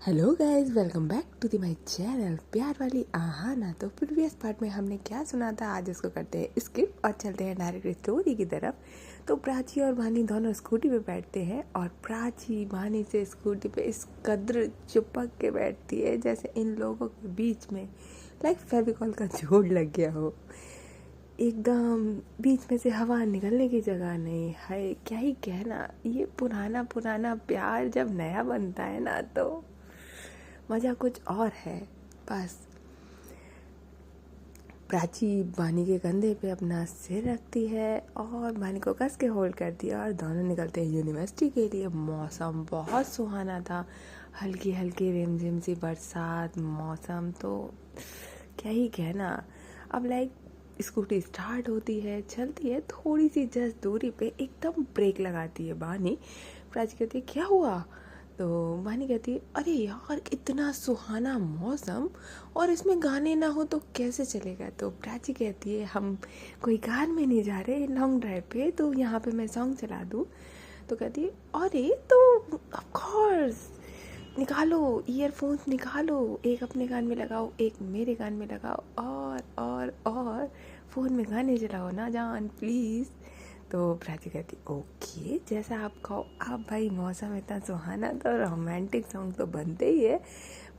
Hello guys, welcome back to the my channel प्यार वाली आहाना। तो प्रीवियस पार्ट में हमने क्या सुना था, आज इसको करते हैं स्किप और चलते हैं डायरेक्ट स्टोरी की तरफ। तो प्राची और वानी दोनों स्कूटी पे बैठते हैं और प्राची वानी से स्कूटी पे इस कद्र चिपक के बैठती है जैसे इन लोगों के बीच में लाइक फेविकॉल का जोड़ लग गया हो। एकदम बीच में से हवा निकलने की जगह नहीं है। क्या ही कहना, ये पुराना पुराना प्यार जब नया बनता है ना तो मज़ा कुछ और है। बस प्राची वानी के कंधे पे अपना सिर रखती है और वानी को कस के होल्ड करती है और दोनों निकलते हैं यूनिवर्सिटी के लिए। मौसम बहुत सुहाना था, हल्की हल्की रिमझिम सी बरसात मौसम, तो क्या ही कहना। अब लाइक स्कूटी स्टार्ट होती है, चलती है, थोड़ी सी जस्ट दूरी पे एकदम ब्रेक लगाती है वानी। प्राची कहती है क्या हुआ? तो वानी कहती है अरे यार इतना सुहाना मौसम और इसमें गाने ना हो तो कैसे चलेगा। तो प्राची कहती है हम कोई कार में नहीं जा रहे, लॉन्ग ड्राइव पे, तो यहाँ पे मैं सॉन्ग चला दूँ। तो कहती है अरे तो ऑफ कोर्स निकालो, ईयरफोन्स निकालो, एक अपने कान में लगाओ एक मेरे कान में लगाओ और फ़ोन में गाने चलाओ ना जान प्लीज़। तो प्राची कहती ओके जैसा आप कहो। आप भाई मौसम इतना सुहाना तो रोमांटिक सॉन्ग तो बनते ही है।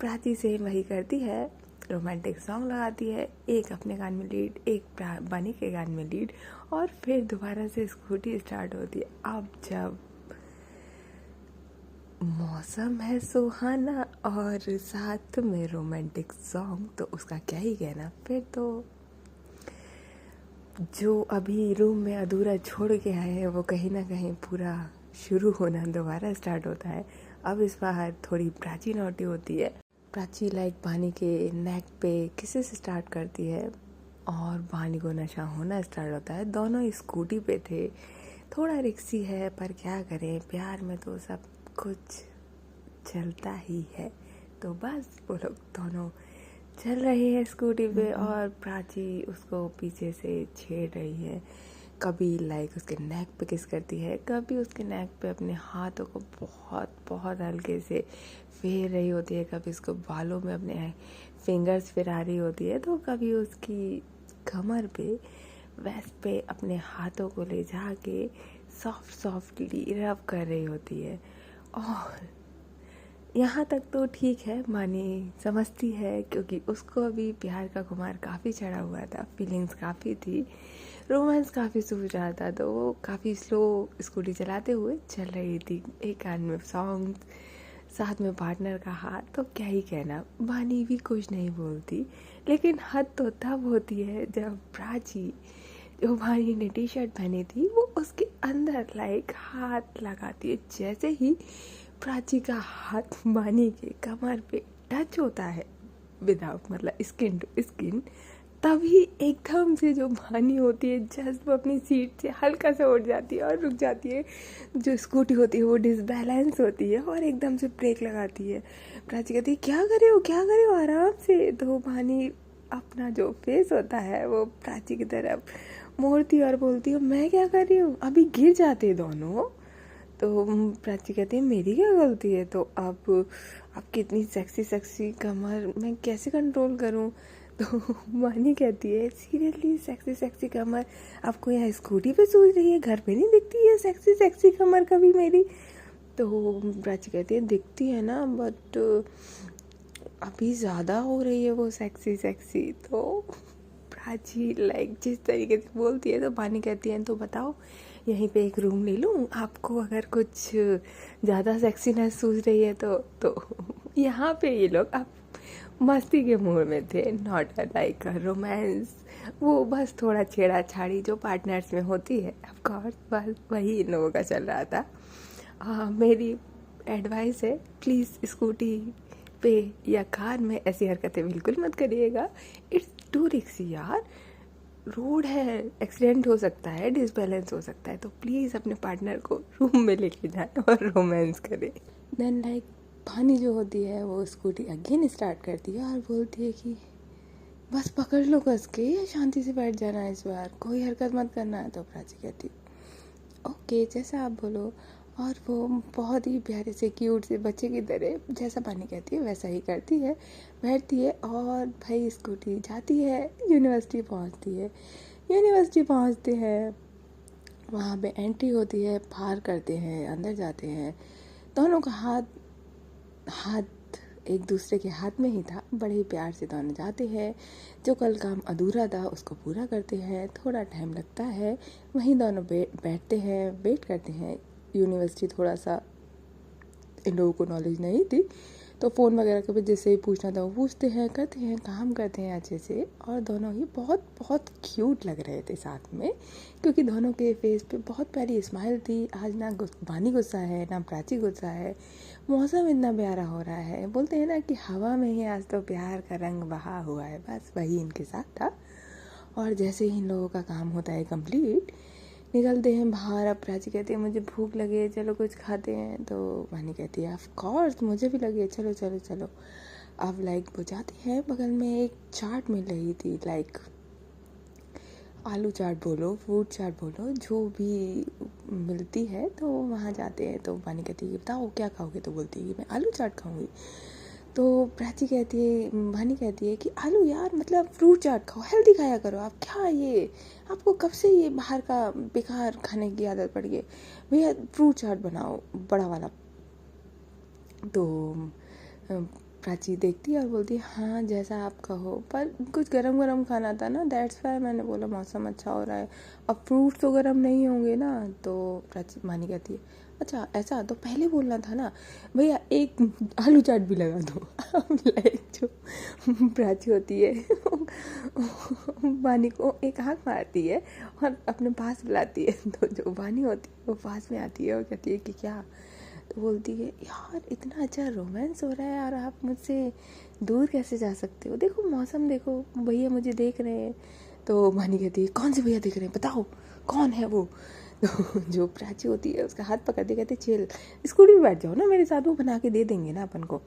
प्राची से वही करती है, रोमांटिक सॉन्ग लगाती है, एक अपने कान में लीड एक वानी के कान में लीड, और फिर दोबारा से स्कूटी स्टार्ट होती है। अब जब मौसम है सुहाना और साथ में रोमांटिक सॉन्ग तो उसका क्या ही कहना। फिर तो जो अभी रूम में अधूरा छोड़ के आए हैं वो कहीं ना कहीं पूरा शुरू होना दोबारा स्टार्ट होता है। अब इस बार थोड़ी प्राची नोटी होती है। प्राची लाइक वानी के नेक पे किसी से स्टार्ट करती है और वानी को नशा होना स्टार्ट होता है। दोनों स्कूटी पे थे, थोड़ा रिक्सी है पर क्या करें, प्यार में तो सब कुछ चलता ही है। तो बस वो लोग दोनों चल रही है स्कूटी पे और प्राची उसको पीछे से छेड़ रही है। कभी लाइक उसके नेक पे किस करती है, कभी उसके नेक पे अपने हाथों को बहुत बहुत हल्के से फेर रही होती है, कभी उसको बालों में अपने फिंगर्स फिरा रही होती है, तो कभी उसकी कमर पे वेस्ट पे अपने हाथों को ले जाके सॉफ्टली रब कर रही होती है। और यहाँ तक तो ठीक है, वानी समझती है क्योंकि उसको अभी प्यार का खुमार काफ़ी चढ़ा हुआ था, फीलिंग्स काफ़ी थी, रोमांस काफ़ी सूझ रहा था, तो वो काफ़ी स्लो स्कूटी चलाते हुए चल रही थी। एक कान में सॉन्ग, साथ में पार्टनर का हाथ, तो क्या ही कहना। वानी भी कुछ नहीं बोलती, लेकिन हद तो तब होती है जब प्राची जो वानी ने टी शर्ट पहनी थी वो उसके अंदर लाइक हाथ लगाती है। जैसे ही प्राची का हाथ वानी के कमर पे टच होता है विदाउट मतलब स्किन टू स्किन, तभी एकदम से जो वानी होती है जस्ट वो अपनी सीट से हल्का से उठ जाती है और रुक जाती है। जो स्कूटी होती है वो डिसबैलेंस होती है और एकदम से ब्रेक लगाती है। प्राची कहती है क्या करे हो आराम से। तो वानी अपना जो फेस होता है वो प्राची की तरफ मोड़ती और बोलती है मैं क्या कर रही हूँ, अभी गिर जाते दोनों। तो प्राची कहती है मेरी क्या गलती है, तो अब आपकी इतनी सेक्सी कमर मैं कैसे कंट्रोल करूं। तो वानी कहती है सीरियसली सेक्सी कमर आपको यहाँ स्कूटी पे सूझ रही है, घर पे नहीं दिखती है सेक्सी कमर कभी मेरी। तो प्राची कहती है दिखती है ना, बट अभी ज़्यादा हो रही है वो सेक्सी। तो प्राची लाइक जिस तरीके से बोलती है तो वानी कहती है तो बताओ यहीं पे एक रूम ले लूँ आपको, अगर कुछ ज़्यादा सेक्सीनेस सूझ रही है तो यहाँ पे ये लोग अब मस्ती के मूड में थे, नॉट लाइक रोमांस। वो बस थोड़ा छेड़ा छाड़ी जो पार्टनर्स में होती है ऑफ कोर्स, बस वही इन लोगों का चल रहा था। मेरी एडवाइस है प्लीज़ स्कूटी पे या कार में ऐसी हरकतें बिल्कुल मत करिएगा, इट्स टू रिस्की यार, रोड है, एक्सीडेंट हो सकता है, डिसबैलेंस हो सकता है, तो प्लीज़ अपने पार्टनर को रूम में लेके जाएं और रोमांस करें। देन लाइक पानी जो होती है वो स्कूटी अगेन स्टार्ट करती है और बोलती है कि बस पकड़ लो कस के या शांति से बैठ जाना, इस बार कोई हरकत मत करना है। तो प्राची कहती ओके जैसा आप बोलो। और वो बहुत ही प्यारे से क्यूट से बच्चे की तरह जैसा बानी कहती है वैसा ही करती है, बैठती है और भाई स्कूटी जाती है, यूनिवर्सिटी पहुंचती है। यूनिवर्सिटी पहुंचते हैं, वहाँ पे एंट्री होती है, पार करते हैं, अंदर जाते हैं। दोनों का हाथ एक दूसरे के हाथ में ही था, बड़े ही प्यार से दोनों जाते हैं। जो कल काम अधूरा था उसको पूरा करते हैं। थोड़ा टाइम लगता है, वहीं दोनों बैठते हैं, वेट करते हैं। यूनिवर्सिटी थोड़ा सा इन लोगों को नॉलेज नहीं थी, तो फ़ोन वगैरह का भी जैसे ही पूछना था वो पूछते हैं, करते हैं, काम करते हैं अच्छे से। और दोनों ही बहुत बहुत क्यूट लग रहे थे साथ में, क्योंकि दोनों के फेस पे बहुत प्यारी स्माइल थी। आज ना बानी गुस्सा है ना प्राची गुस्सा है, मौसम इतना प्यारा हो रहा है। बोलते हैं ना कि हवा में ही आज तो प्यार का रंग बहा हुआ है, बस वही इनके साथ था। और जैसे ही इन लोगों का काम होता है कंप्लीट, निकलते हैं बाहर। अब प्राची कहती है मुझे भूख लगी है, चलो कुछ खाते हैं। तो वानी कहती है ऑफ कोर्स मुझे भी लगी है, चलो चलो चलो। अब लाइक वो जाती है, बगल में एक चाट मिल रही थी, लाइक आलू चाट बोलो, फ्रूट चाट बोलो, जो भी मिलती है। तो वहाँ जाते हैं। तो वानी कहती है कि बताओ क्या खाओगे? तो बोलती है कि मैं आलू चाट खाऊंगी। तो प्राची कहती है, भानी कहती है कि आलू यार, मतलब फ्रूट चाट खाओ, हेल्दी खाया करो आप, क्या ये आपको कब से ये बाहर का बेकार खाने की आदत पड़ गई? भैया फ्रूट चाट बनाओ बड़ा वाला। तो प्राची देखती है और बोलती है हाँ जैसा आप कहो, पर कुछ गरम गरम खाना था ना, दैट्स वाई मैंने बोला मौसम अच्छा हो रहा है, अब फ्रूट्स तो गरम नहीं होंगे ना। तो प्राची भानी कहती है अच्छा ऐसा, तो पहले बोलना था ना भैया, एक आलू चाट भी लगा दो। लाइक जो प्राची होती है वानी को एक आँख मारती है और अपने पास बुलाती है। तो जो वानी होती है वो पास में आती है और कहती है कि क्या? तो बोलती है यार इतना अच्छा रोमांस हो रहा है और आप मुझसे दूर कैसे जा सकते हो? देखो मौसम देखो, भैया मुझे देख रहे हैं। तो वानी कहती है कौन से भैया देख रहे हैं, बताओ कौन है वो? तो जो प्राची होती है उसका हाथ पकड़ते कहते चिल, स्कूटी में बैठ जाओ ना मेरे साथ, वो बना के दे देंगे ना अपन को।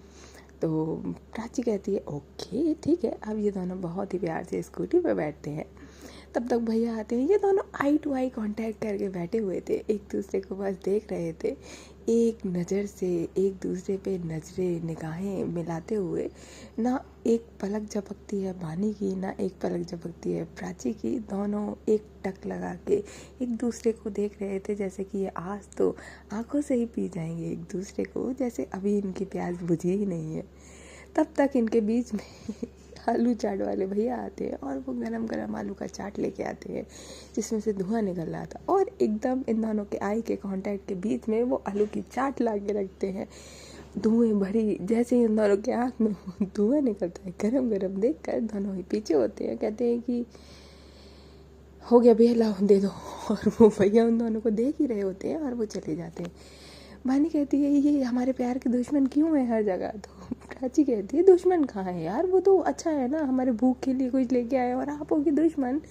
तो प्राची कहती है ओके ठीक है। अब ये दोनों बहुत ही प्यार से स्कूटी पर बैठते हैं। तब तक भैया आते हैं। ये दोनों आई टू आई कांटेक्ट करके बैठे हुए थे, एक दूसरे को बस देख रहे थे, एक नज़र से एक दूसरे पे नज़रें निगाहें मिलाते हुए। ना एक पलक झपकती है बानी की, ना एक पलक झपकती है प्राची की। दोनों एक टक लगा के एक दूसरे को देख रहे थे, जैसे कि ये आज तो आंखों से ही पी जाएंगे एक दूसरे को, जैसे अभी इनकी प्यास बुझी ही नहीं है। तब तक इनके बीच में आलू चाट वाले भैया आते हैं और वो गरम गरम आलू का चाट लेके आते हैं, जिसमें से धुआं निकल रहा था। और एकदम इन दोनों के आई के कांटेक्ट के बीच में वो आलू की चाट ला के रखते हैं, धुएं भरी। जैसे ही इन दोनों के आँख में धुआं निकलता है गरम गरम देख कर, दोनों ही पीछे होते हैं, कहते हैं कि हो गया भैया लाओ दे दो। और वो भैया उन दोनों को देख ही रहे होते हैं और वो चले जाते हैं। भानी कहती है ये हमारे प्यार के दुश्मन क्यों है हर जगह? तो प्राची कहती है दुश्मन कहाँ है यार, वो तो अच्छा है ना, हमारे भूख के लिए कुछ लेके आए और आप होगी दुश्मन।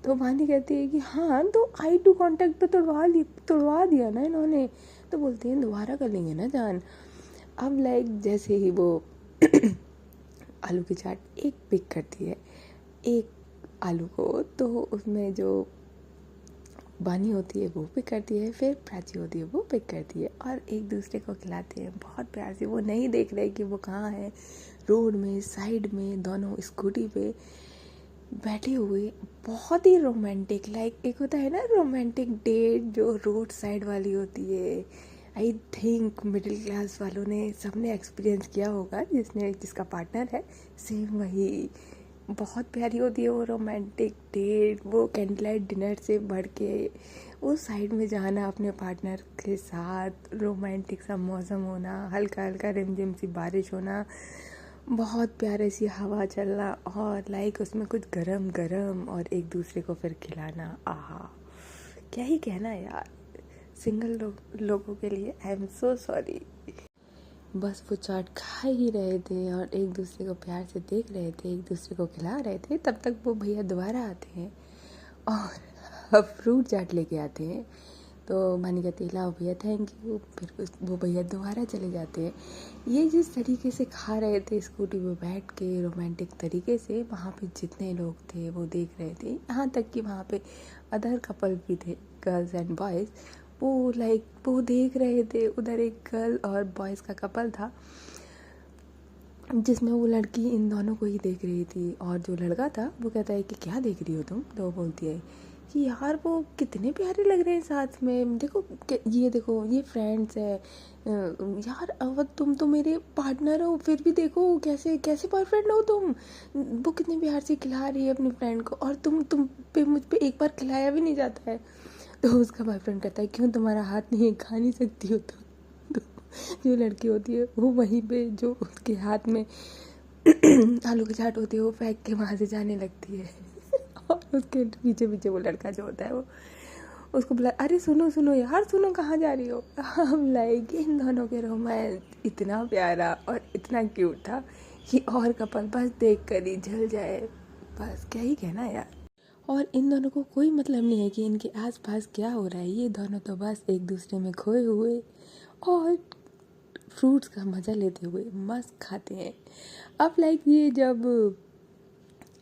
तो भानी कहती है कि हाँ तो आई टू कांटेक्ट तो तोड़वा दिया ना इन्होंने। तो बोलते हैं दोबारा कर लेंगे ना जान। अब लाइक जैसे ही वो आलू की चाट एक पिक करती है एक आलू को, तो उसमें जो बानी होती है वो पिक करती है, फिर प्राची होती है वो पिक करती है और एक दूसरे को खिलाते हैं बहुत प्यार से। वो नहीं देख रहे कि वो कहाँ है, रोड में साइड में दोनों स्कूटी पे बैठे हुए, बहुत ही रोमांटिक। लाइक एक होता है ना रोमांटिक डेट जो रोड साइड वाली होती है, आई थिंक मिडिल क्लास वालों ने सबने एक्सपीरियंस किया होगा, जिसका पार्टनर है सेम वही। बहुत प्यारी होती है वो रोमांटिक डेट, वो कैंडल लाइट डिनर से बढ़ के वो साइड में जाना अपने पार्टनर के साथ, रोमांटिक सा मौसम होना, हल्का हल्का रिमझिम सी बारिश होना, बहुत प्यारे सी हवा चलना और लाइक उसमें कुछ गरम गरम और एक दूसरे को फिर खिलाना। आहा क्या ही कहना यार, सिंगल लोगों के लिए आई एम सो सॉरी। बस वो चाट खा ही रहे थे और एक दूसरे को प्यार से देख रहे थे, एक दूसरे को खिला रहे थे। तब तक वो भैया दोबारा आते हैं और अब फ्रूट चाट लेके आते हैं। तो मानी कहती है लाओ भैया थैंक यू। फिर वो भैया दोबारा चले जाते हैं। ये जिस तरीके से खा रहे थे स्कूटी पे बैठ के रोमांटिक तरीके से, वहाँ पे जितने लोग थे वो देख रहे थे, यहाँ तक कि वहाँ पे अदर कपल भी थे, गर्ल्स एंड बॉयज़, वो लाइक वो देख रहे थे, उधर एक गर्ल और बॉयज़ का कपल था जिसमें वो लड़की इन दोनों को ही देख रही थी, और जो लड़का था वो कहता है कि क्या देख रही हो तुम, तो वो बोलती है कि यार वो कितने प्यारे लग रहे हैं साथ में, देखो देखो ये फ्रेंड्स है यार, अब तुम तो मेरे पार्टनर हो, फिर भी देखो कैसे कैसे बॉयफ्रेंड हो तुम, वो कितने प्यार से खिला रही है अपनी फ्रेंड को, और तुम पे मुझ पे एक बार खिलाया भी नहीं जाता है। तो उसका बॉयफ्रेंड कहता है क्यों, तुम्हारा हाथ नहीं है, खा नहीं सकती हो तो जो लड़की होती है वो वहीं पे जो उसके हाथ में आलू की चाट होती है वो फेंक के वहाँ से जाने लगती है और उसके पीछे पीछे वो लड़का जो होता है वो उसको बोला, अरे सुनो सुनो यार, सुनो कहाँ जा रही हो। हम लाइक इन दोनों के रोमांस इतना प्यारा और इतना क्यूट था कि और कपल बस देख कर ही जल जाए, बस क्या ही कहना यार। और इन दोनों को कोई मतलब नहीं है कि इनके आसपास क्या हो रहा है, ये दोनों तो बस एक दूसरे में खोए हुए और फ्रूट्स का मज़ा लेते हुए मस्त खाते हैं। अब लाइक ये जब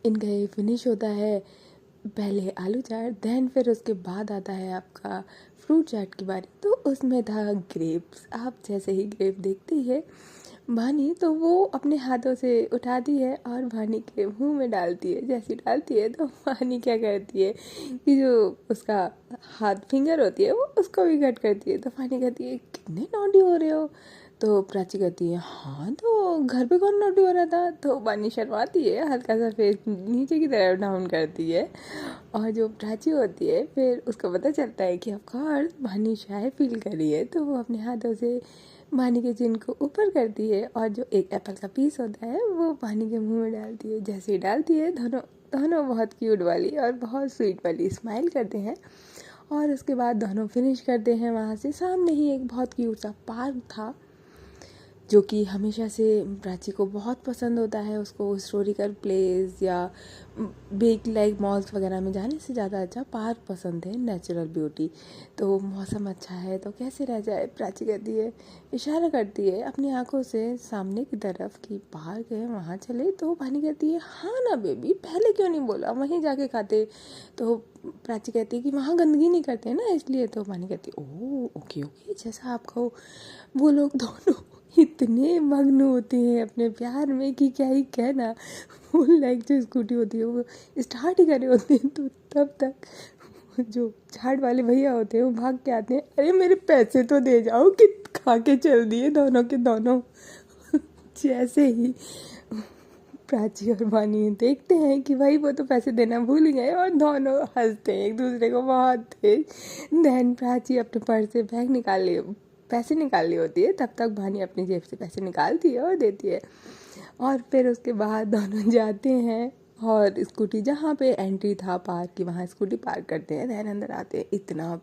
इनका ये फिनिश होता है, पहले आलू चाट, देन फिर उसके बाद आता है आपका फ्रूट चाट की बारी, तो उसमें था ग्रेप्स। आप जैसे ही ग्रेप देखती है भानी तो वो अपने हाथों से उठाती है और भानी के मुंह में डालती है। जैसे डालती है तो भानी क्या करती है कि जो उसका हाथ फिंगर होती है वो उसको भी कट करती है। तो भानी कहती है कितने नॉटी हो रहे हो, तो प्राची कहती है हाँ तो घर पे कौन नॉटी हो रहा था। तो भानी शर्माती है, हल्का सा फेस नीचे की तरफ डाउन करती है, और जो प्राची होती है फिर उसको पता चलता है कि ऑफकोर्स भानी शाय फील कर रही है, तो वो अपने हाथों से भानी के चिन को ऊपर करती है और जो एक एप्पल का पीस होता है वो भानी के मुंह में डालती है। जैसे ही डालती है दोनों दोनों बहुत क्यूट वाली और बहुत स्वीट वाली स्माइल करते हैं, और उसके बाद दोनों फिनिश करते हैं। वहाँ से सामने ही एक बहुत क्यूट सा पार्क था जो कि हमेशा से प्राची को बहुत पसंद होता है। उसको हिस्टोरिकल प्लेस या बिग लाइक मॉल्स वगैरह में जाने से ज़्यादा अच्छा पार्क पसंद है, नेचुरल ब्यूटी। तो मौसम अच्छा है तो कैसे रह जाए, प्राची कहती है, इशारा करती है अपनी आंखों से सामने की तरफ कि पार्क है वहाँ चले। तो भानी कहती है हाँ ना बेबी, पहले क्यों नहीं बोला, वहीं जाके खाते। तो प्राची कहती है कि वहाँ गंदगी नहीं करते ना इसलिए। तो भानी कहती है ओह ओके ओके जैसा आप कहो। वो लोग दोनों इतने मग्न होते हैं अपने प्यार में कि क्या ही कहना। वो लाइक जो स्कूटी होती है वो स्टार्ट ही करे होते हैं, तो तब तक जो झाड़ वाले भैया होते हैं वो भाग के आते हैं, अरे मेरे पैसे तो दे जाओ, कि खा के चल दिए दोनों के दोनों। जैसे ही प्राची और वानी देखते हैं कि भाई वो तो पैसे देना भूल ही गए, और दोनों हंसते हैं एक दूसरे को बहुत तेज। देन प्राची अपने पर्स से पैसे निकाल ली होती है, तब तक भानी अपनी जेब से पैसे निकालती है और देती है। और फिर उसके बाद दोनों जाते हैं और स्कूटी जहाँ पे एंट्री था पार्क की वहाँ स्कूटी पार्क करते हैं, देन अंदर आते हैं। इतना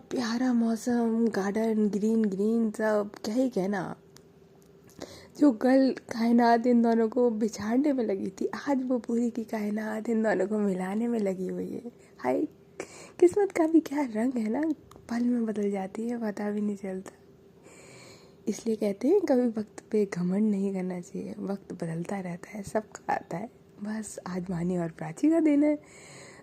प्यारा मौसम, गार्डन ग्रीन ग्रीन सब, क्या ही कहना। जो कल कायनात इन दोनों को बिछाड़ने में लगी थी, आज वो पूरी की कायनात इन दोनों को मिलाने में लगी हुई है। हाय किस्मत का भी क्या रंग है ना, पल में बदल जाती है, पता भी नहीं चलता। इसलिए कहते हैं कभी वक्त पे घमंड नहीं करना चाहिए, वक्त बदलता रहता है, सबका आता है। बस आज वानी और प्राची का दिन है।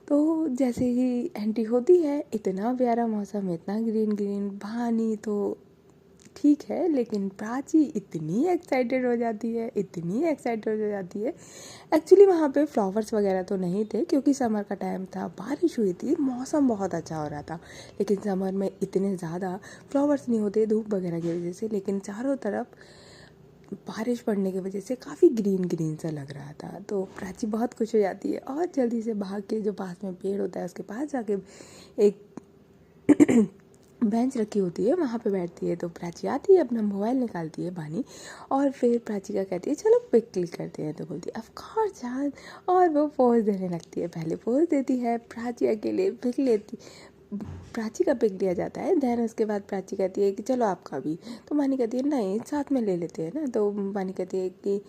तो जैसे ही एंट्री होती है, इतना प्यारा मौसम, इतना ग्रीन ग्रीन, वानी तो ठीक है लेकिन प्राची इतनी एक्साइटेड हो जाती है, एक्चुअली वहाँ पे फ्लावर्स वगैरह तो नहीं थे क्योंकि समर का टाइम था, बारिश हुई थी, मौसम बहुत अच्छा हो रहा था। लेकिन समर में इतने ज़्यादा फ्लावर्स नहीं होते धूप वगैरह की वजह से, लेकिन चारों तरफ बारिश पड़ने की वजह से काफ़ी ग्रीन ग्रीन सा लग रहा था। तो प्राची बहुत खुश हो जाती है और जल्दी से भाग के जो पास में पेड़ होता है उसके पास जाके एक बेंच रखी होती है वहाँ पे बैठती है। तो प्राची आती है, अपना मोबाइल निकालती है वानी, और फिर प्राची का कहती है चलो पिक क्लिक करते हैं। तो बोलती है ऑफ कोर्स जान, और वो पोज देने लगती है। पहले पोज देती है प्राची, अकेले पिक लेती, प्राची का पिक लिया जाता है। देन उसके बाद प्राची कहती है कि चलो आपका भी। तो वानी कहती है नहीं साथ में ले लेते हैं ना। तो वानी कहती है कि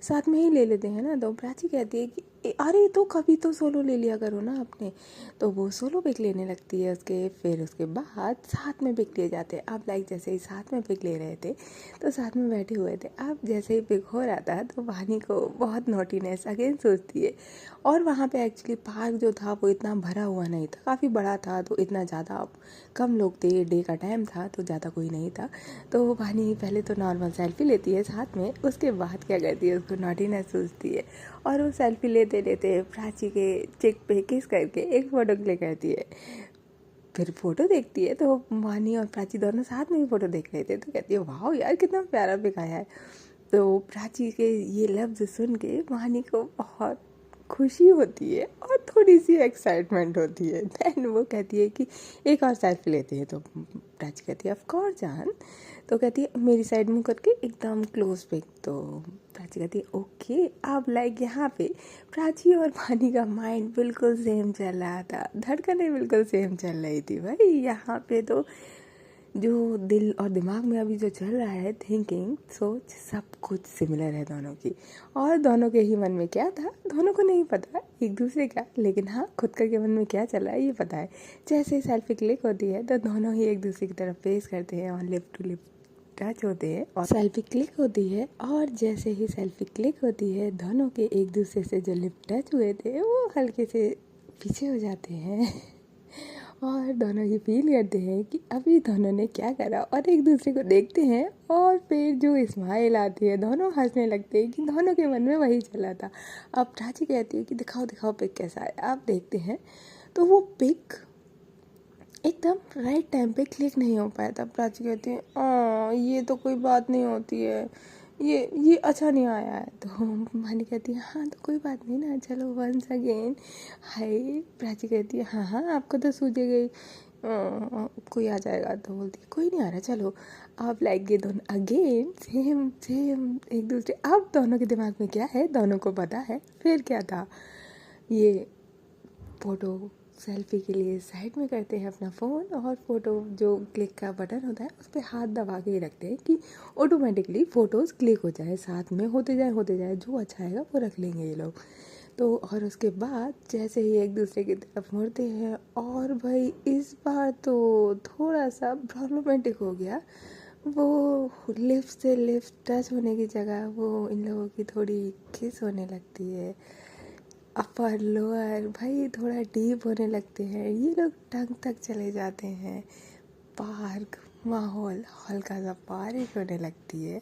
साथ में ही ले लेते हैं ना। तो प्राची कहती है कि अरे तो कभी तो सोलो ले लिया करो ना आपने। तो वो सोलो पिक लेने लगती है उसके, फिर उसके बाद साथ में पिक लिए जाते हैं। अब लाइक जैसे ही साथ में पिक ले रहे थे तो साथ में बैठे हुए थे, अब जैसे ही पिक हो रहा था तो वानी को बहुत नॉटीनेस अगेन सोचती है। और वहाँ पे एक्चुअली पार्क जो था वो इतना भरा हुआ नहीं था, काफ़ी बड़ा था, तो इतना ज़्यादा कम लोग थे, डे का टाइम था तो ज़्यादा कोई नहीं था। तो वानी पहले तो नॉर्मल सेल्फी लेती है साथ में, उसके बाद क्या करती है, उसको नॉटीनेस सोचती है और वो सेल्फी लेते लेते प्राची के चिक पे किस करके एक फ़ोटो क्लिक करती है। फिर फोटो देखती है तो वानी और प्राची दोनों साथ में ही फ़ोटो देख रहे थे, तो कहती है वाह यार कितना प्यारा पिक आया है। तो प्राची के ये लफ्ज़ सुन के वानी को बहुत खुशी होती है और थोड़ी सी एक्साइटमेंट होती है। देन वो कहती है कि एक और सेल्फी लेते हैं। तो प्राची कहती है ऑफ कोर्स जान। तो कहती है मेरी साइड मुँह करके एकदम क्लोज पिक। तो प्राची कहती है ओके। अब लाइक यहाँ पे प्राची और वानी का माइंड बिल्कुल सेम चल रहा था, धड़कनें बिल्कुल सेम चल रही थी भाई। यहाँ पे तो जो दिल और दिमाग में अभी जो चल रहा है, थिंकिंग, सोच, सब कुछ सिमिलर है दोनों की। और दोनों के ही मन में क्या था दोनों को नहीं पता एक दूसरे का, लेकिन हाँ खुद का के मन में क्या चल रहा है ये पता है। जैसे ही सेल्फी क्लिक होती है तो दोनों ही एक दूसरे की तरफ फेस करते हैं और लिप टू लिप टच होते हैं और सेल्फी क्लिक होती है। और जैसे ही सेल्फी क्लिक होती है दोनों के एक दूसरे से जो लिप टच हुए थे वो हल्के से पीछे हो जाते हैं और दोनों ही फील करते हैं कि अभी दोनों ने क्या करा, और एक दूसरे को देखते हैं और फिर जो स्माइल आती है दोनों हंसने लगते हैं कि दोनों के मन में वही चला था। अब प्राची कहती है कि दिखाओ दिखाओ पिक कैसा है। आप देखते हैं तो वो पिक एकदम राइट टाइम पे क्लिक नहीं हो पाया था। प्राची कहती है ये तो कोई बात नहीं होती है, ये अच्छा नहीं आया है। तो मानी कहती है हाँ तो कोई बात नहीं ना, चलो वंस अगेन। हाय प्राची कहती है हाँ हाँ आपको तो सूझेगा ही, कोई आ जाएगा। तो बोलती है कोई नहीं आ रहा चलो। अब लाइक ये दोनों अगेन सेम सेम एक दूसरे। अब दोनों के दिमाग में क्या है दोनों को पता है फिर क्या था। ये फ़ोटो सेल्फी के लिए साइड में करते हैं अपना फ़ोन और फ़ोटो जो क्लिक का बटन होता है उस पर हाथ दबा के ही रखते हैं कि ऑटोमेटिकली फ़ोटोज़ क्लिक हो जाए, साथ में होते जाए जो अच्छा आएगा वो रख लेंगे ये लोग। तो और उसके बाद जैसे ही एक दूसरे की तरफ मुड़ते हैं, और भाई इस बार तो थोड़ा सा प्रॉब्लमेटिक हो गया। वो लिफ्ट से लिफ्ट टच होने की जगह वो इन लोगों की थोड़ी किस होने लगती है, अपर लोअर भाई थोड़ा डीप होने लगते हैं, ये लोग टंग तक चले जाते हैं। पार्क माहौल हल्का सा बारिश होने लगती है।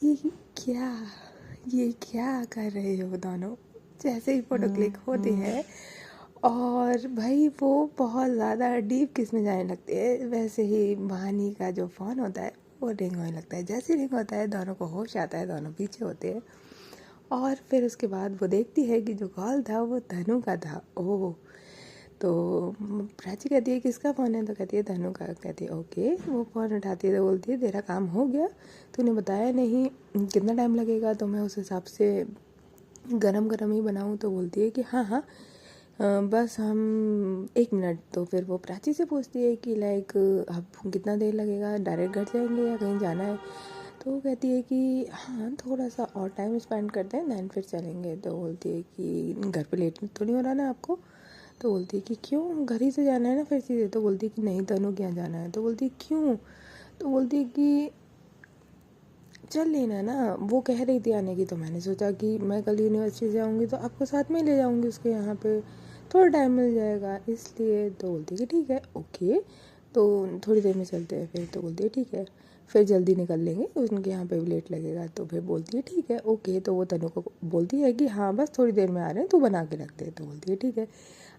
ये क्या ये क्या कर रहे हो दोनों। जैसे ही फ़ोटो क्लिक होती है और भाई वो बहुत ज़्यादा डीप किस में जाने लगते हैं, वैसे ही वानी का जो फ़ोन होता है वो रिंग होने लगता है। जैसे रिंग होता है दोनों को होश आता है, दोनों पीछे होते हैं और फिर उसके बाद वो देखती है कि जो कॉल था वो धनु का था। ओह। तो प्राची कहती है किसका फ़ोन है, तो कहती है धनु का। कहती है ओके। वो फ़ोन उठाती है तो बोलती है तेरा काम हो गया, तूने बताया नहीं कितना टाइम लगेगा तो मैं उस हिसाब से गरम गरम ही बनाऊँ। तो बोलती है कि हाँ हाँ बस हम 1 मिनट। तो फिर वो प्राची से पूछती है कि लाइक अब कितना देर लगेगा, डायरेक्ट घर जाएंगे या कहीं जाना है। तो वो कहती है कि हाँ थोड़ा सा और टाइम स्पेंड करते हैं दैन फिर चलेंगे। तो बोलती है कि घर पे लेट तो नहीं हो रहा ना आपको। तो बोलती है कि क्यों, घर ही से जाना है ना फिर सीधे। तो बोलती है कि नहीं तनु क्या जाना है। तो बोलती है क्यों। तो बोलती है कि चल लेना ना, वो कह रही थी आने की। तो मैंने सोचा कि मैं कल यूनिवर्सिटी से आऊँगी तो आपको साथ में ले जाऊँगी उसके यहाँ पे, थोड़ा टाइम मिल जाएगा इसलिए। तो बोलती है कि ठीक है ओके, तो थोड़ी देर में चलते हैं फिर। तो बोलती है ठीक है, फिर जल्दी निकल लेंगे, उनके यहाँ पे भी लेट लगेगा। तो फिर बोलती है ठीक है ओके। तो वो तनु को बोलती है कि हाँ बस थोड़ी देर में आ रहे हैं, तू बना के रख दे। तो बोलती है ठीक है।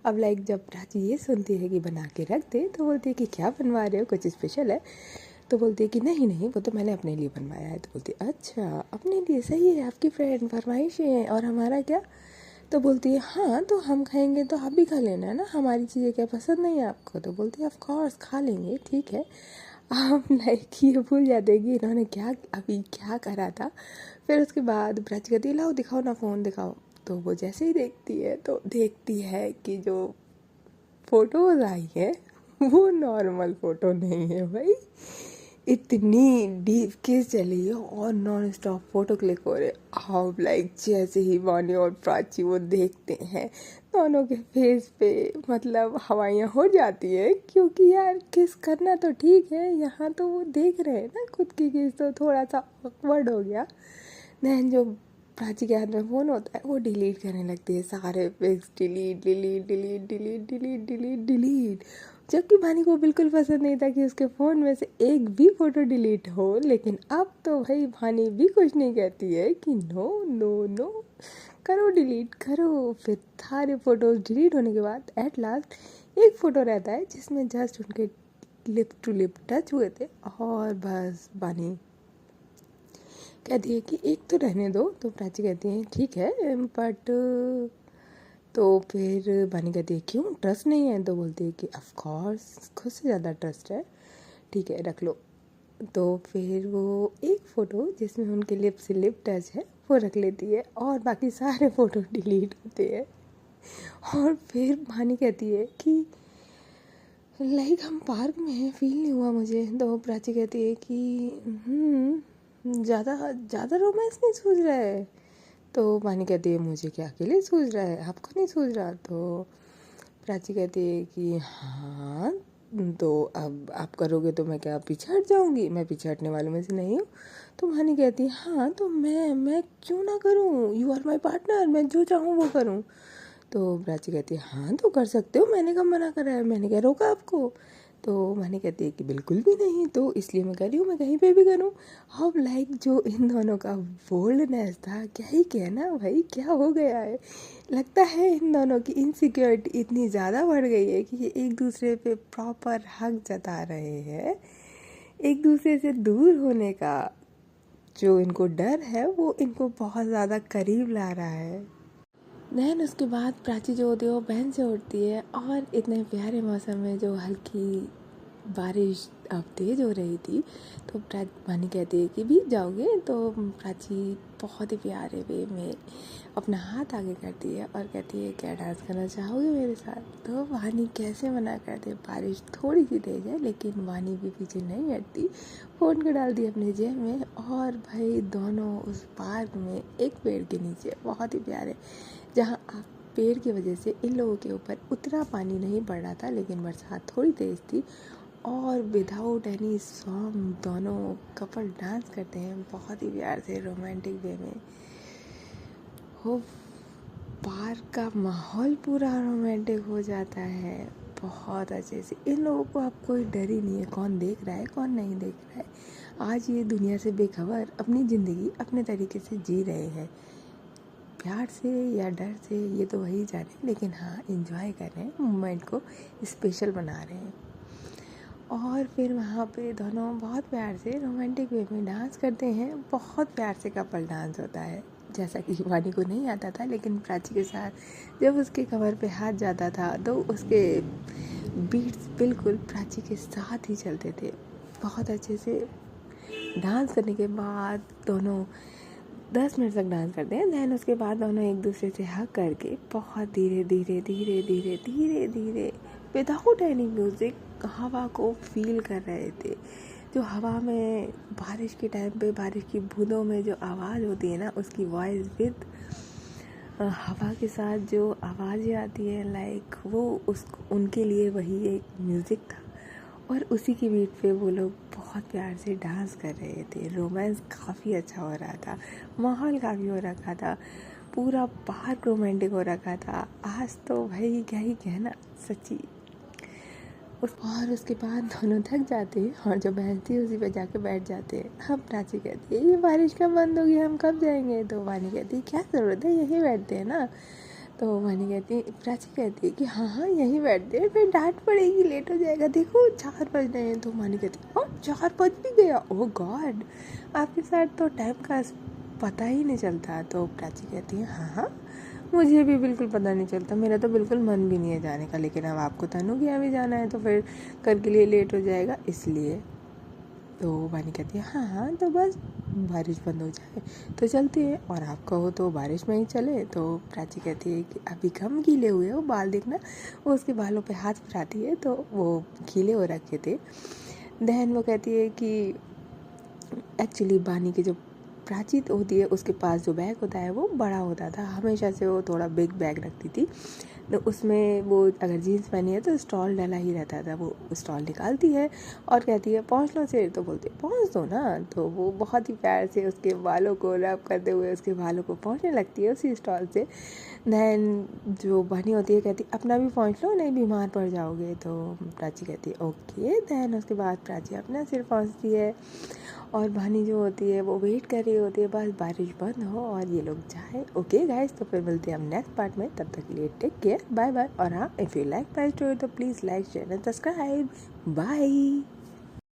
अब लाइक जब प्राची ये सुनती है कि बना के रख दे तो बोलती है कि क्या बनवा रहे हो, कुछ स्पेशल है। तो बोलती है कि नहीं नहीं वो तो मैंने अपने लिए बनवाया है। तो बोलती है अच्छा अपने लिए, सही है, आपकी फ्रेंड फरमाइशें हैं और हमारा क्या। तो बोलती है हाँ तो हम खाएंगे तो आप भी खा लेना है ना, हमारी चीज़ें क्या पसंद नहीं है आपको। तो बोलती है ऑफ कोर्स खा लेंगे ठीक है। आप लाइक ये भूल जाते हैं कि इन्होंने क्या अभी क्या करा था। फिर उसके बाद प्राची कहती है लाओ दिखाओ ना फ़ोन दिखाओ। तो वो जैसे ही देखती है तो देखती है कि जो फ़ोटोज़ आई है वो नॉर्मल फ़ोटो नहीं है भाई, इतनी डीप किस चली है और नॉन स्टॉप फोटो क्लिक हो रहे। आप लाइक जैसे ही वानी और प्राची वो देखते हैं, दोनों के फेस पे मतलब हवाइयाँ हो जाती है, क्योंकि यार किस करना तो ठीक है, यहाँ तो वो देख रहे हैं ना खुद की किस, तो थोड़ा सा ऑकवर्ड हो गया। देन जो प्राची के हाथ में फ़ोन होता है वो डिलीट करने लगती है सारे pics, delete delete delete delete delete delete delete. जबकि वानी को बिल्कुल पसंद नहीं था कि उसके फ़ोन में से एक भी फ़ोटो डिलीट हो, लेकिन अब तो भाई वानी भी कुछ नहीं कहती है कि नो नो नो, करो डिलीट करो। फिर सारे फ़ोटोज़ डिलीट होने के बाद एट लास्ट एक फ़ोटो रहता है जिसमें जस्ट उनके लिप टू लिप टच हुए थे, और बस वानी कहती है कि एक तो रहने दो, तो प्राची कहती है ठीक है बट, तो फिर वानी कहती है क्यों, ट्रस्ट नहीं है? तो बोलती है कि ऑफ कोर्स खुद से ज़्यादा ट्रस्ट है, ठीक है रख लो। तो फिर वो एक फ़ोटो जिसमें उनके लिप से लिप टच है वो रख लेती है, और बाकी सारे फ़ोटो डिलीट होते हैं। और फिर वानी कहती है कि लाइक हम पार्क में हैं, फील नहीं हुआ मुझे। तो प्राची कहती है कि ज़्यादा ज़्यादा रोमांस नहीं सूझ रहा है। तो वानी कहती है मुझे क्या अकेले सूझ रहा है, आपको नहीं सूझ रहा? तो प्राची कहती है कि हाँ, तो अब आप करोगे तो मैं क्या पीछे हट जाऊँगी? मैं पीछे हटने वालों में से नहीं हूँ। तो वानी कहती है हाँ, तो मैं क्यों ना करूँ, यू आर माई पार्टनर, मैं जो चाहूँ वो करूँ। तो प्राची कहती है हाँ तो कर सकते हो, मैंने कब मना करा है, मैंने क्या रोका आपको? तो वानी कहती है कि बिल्कुल भी नहीं, तो इसलिए मैं कह रही हूँ मैं कहीं पे भी करूँ। अब लाइक जो इन दोनों का बोल्डनेस था, क्या ही कहना भाई, क्या हो गया है। लगता है इन दोनों की इनसिक्योरिटी इतनी ज़्यादा बढ़ गई है कि ये एक दूसरे पे प्रॉपर हक जता रहे हैं। एक दूसरे से दूर होने का जो इनको डर है वो इनको बहुत ज़्यादा करीब ला रहा है। देन उसके बाद प्राची जो होती है वो बहन से उठती है, और इतने प्यारे मौसम में जो हल्की बारिश अब तेज़ हो रही थी, तो वानी कहती है कि भीग जाओगे। तो प्राची बहुत ही प्यारे वे में अपना हाथ आगे करती है और कहती है क्या डांस करना चाहोगे मेरे साथ? तो वानी कैसे मना करती है, बारिश थोड़ी सी तेज़ है लेकिन वानी भी पीछे नहीं हटती, फ़ोन को डाल दी अपने जेब में, और भाई दोनों उस पार्क में एक पेड़ के नीचे, बहुत ही प्यारे, जहाँ पेड़ की वजह से इन लोगों के ऊपर उतना पानी नहीं पड़ रहा था, लेकिन बरसात थोड़ी तेज़ थी, और विदाउट एनी सॉन्ग दोनों कपल डांस करते हैं बहुत ही प्यार से रोमांटिक वे में। वो पार्क का माहौल पूरा रोमांटिक हो जाता है बहुत अच्छे से। इन लोगों को अब कोई डर ही नहीं है कौन देख रहा है कौन नहीं देख रहा है। आज ये दुनिया से बेखबर अपनी ज़िंदगी अपने तरीके से जी रहे हैं, प्यार से या डर से ये तो वही जाने, लेकिन हाँ एंजॉय कर रहे हैं, मोमेंट को स्पेशल बना रहे हैं। और फिर वहाँ पे दोनों बहुत प्यार से रोमांटिक वे में डांस करते हैं, बहुत प्यार से कपल डांस होता है, जैसा कि वानी को नहीं आता था, लेकिन प्राची के साथ जब उसके कमर पे हाथ जाता था तो उसके बीट्स बिल्कुल प्राची के साथ ही चलते थे। बहुत अच्छे से डांस करने के बाद दोनों 10 मिनट तक डांस करते हैं। दैन उसके बाद दोनों एक दूसरे से हग करके बहुत धीरे धीरे धीरे धीरे धीरे धीरे विदाउट एनी म्यूज़िक हवा को फील कर रहे थे। जो हवा में बारिश के टाइम पे बारिश की बूंदों में जो आवाज़ होती है ना, उसकी वॉइस विद हवा के साथ जो आवाज़ें आती है, लाइक वो उनके लिए वही एक म्यूज़िक था, और उसी की बीट पे वो लोग बहुत प्यार से डांस कर रहे थे। रोमांस काफ़ी अच्छा हो रहा था, माहौल काफ़ी हो रखा था, पूरा पार्क रोमांटिक हो रखा था। आज तो भाई क्या ही कहना सच्ची। और उसके बाद दोनों थक जाते हैं, और जो बहन थी उसी पे जाके बैठ जाते हैं। हम प्राची कहती है ये बारिश कब बंद होगी, हम कब जाएंगे? तो वानी कहती है क्या ज़रूरत है, यहीं बैठते हैं ना। तो वानी कहती है, प्राची कहती है कि हाँ हाँ यहीं बैठते हैं, फिर डांट पड़ेगी, लेट हो जाएगा, देखो 4 बज रहे हैं। तो वानी कहती है और 4 बज भी गया, ओह गॉड, आपके साथ तो टाइम का पता ही नहीं चलता। तो प्राची कहती है हाँ हाँ मुझे भी बिल्कुल पता नहीं चलता, मेरा तो बिल्कुल मन भी नहीं है जाने का, लेकिन अब आपको तनु के यहाँ भी जाना है तो फिर कल के लिए लेट हो जाएगा इसलिए। तो वानी कहती है हाँ हाँ तो बस बारिश बंद हो जाए तो चलते हैं, और आप कहो तो बारिश में ही चले। तो प्राची कहती है कि अभी कम गीले हुए हो, बाल देखना। वो उसके बालों पे हाथ फिराती है तो वो गीले हो रखे थे। देन वो कहती है कि एक्चुअली बानी की जो प्राची होती है उसके पास जो बैग होता है वो बड़ा होता था, हमेशा से वो थोड़ा बिग बैग रखती थी। तो उसमें वो अगर जीन्स पहनी है तो स्टॉल डला ही रहता था। वो स्टॉल निकालती है और कहती है पहुँच लो से, तो बोलते पहुँच दो ना। तो वो बहुत ही प्यार से उसके बालों को रैप करते हुए उसके बालों को पहुँचने लगती है उसी स्टॉल से। दैन जो बनी होती है कहती अपना भी पहुँच लो, नहीं बीमार पड़ जाओगे। तो प्राची कहती है ओके। दैन उसके बाद प्राची अपना सिर पहुँचती है और भानी जो होती है वो वेट कर रही होती है बस बारिश बंद हो और ये लोग जाए। ओके गाइस, तो फिर मिलते हैं हम नेक्स्ट पार्ट में। तब तक के लिए टेक केयर, बाय बाय। और हाँ, if you like my story तो please like share and subscribe. Bye.